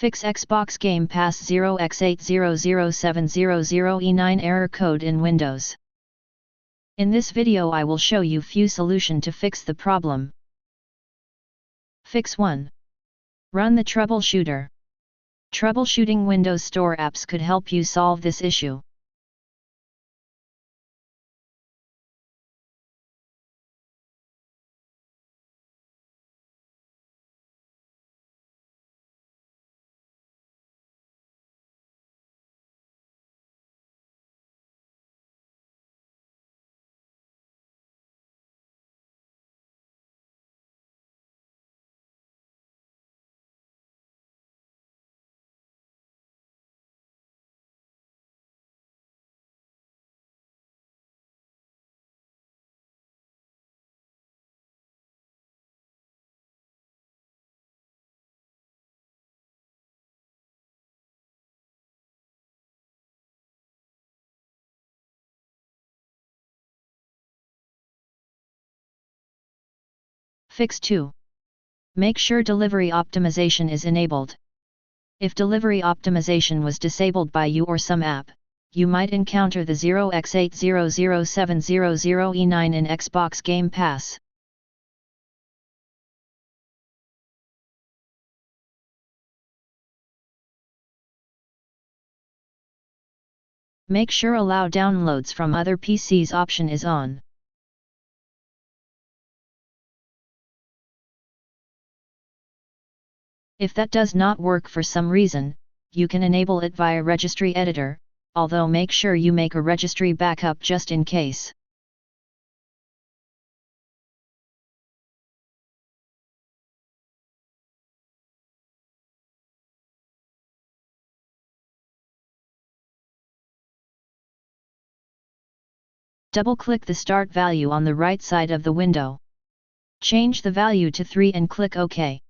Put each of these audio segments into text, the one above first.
Fix Xbox Game Pass 0x800700e9 error code in Windows. In this video I will show you few solution to fix the problem. Fix 1. Run the troubleshooter. Troubleshooting Windows Store apps could help you solve this issue. Fix 2. Make sure delivery optimization is enabled. If delivery optimization was disabled by you or some app, you might encounter the 0x800700e9 in Xbox Game Pass. Make sure Allow downloads from other PCs option is on. If that does not work for some reason, you can enable it via registry editor, although make sure you make a registry backup just in case. Double-click the start value on the right side of the window. Change the value to 3 and click OK.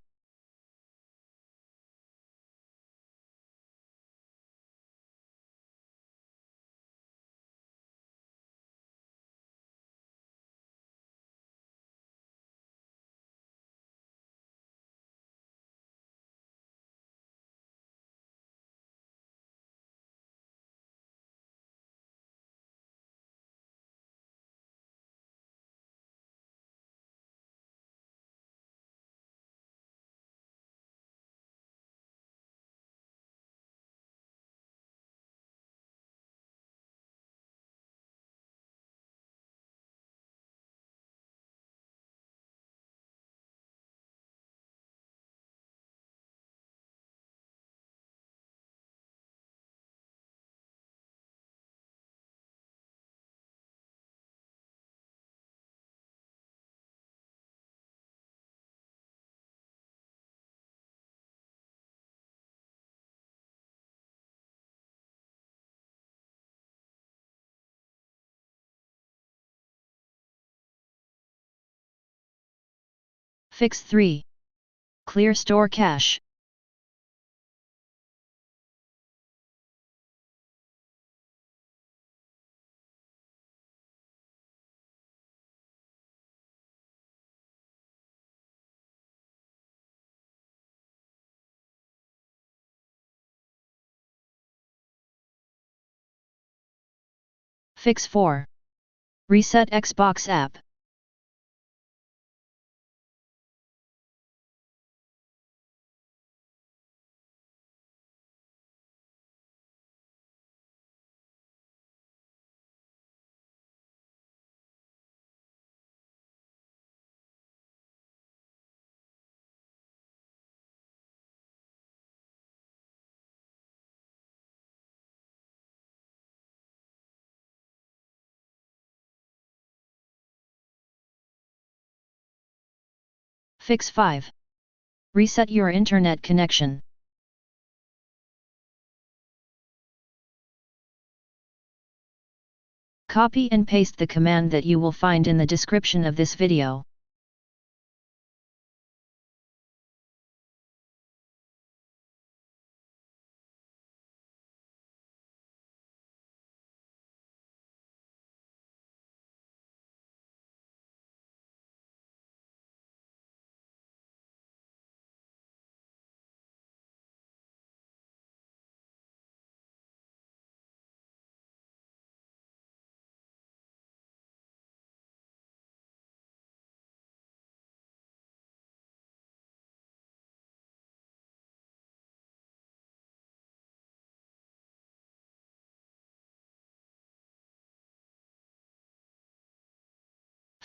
Fix 3. Clear store cache. Fix 4. Reset Xbox app. Fix 5. Reset your internet connection. Copy and paste the command that you will find in the description of this video.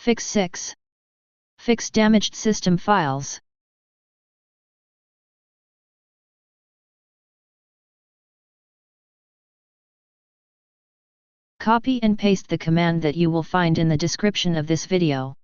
Fix 6. Fix damaged system files. Copy and paste the command that you will find in the description of this video.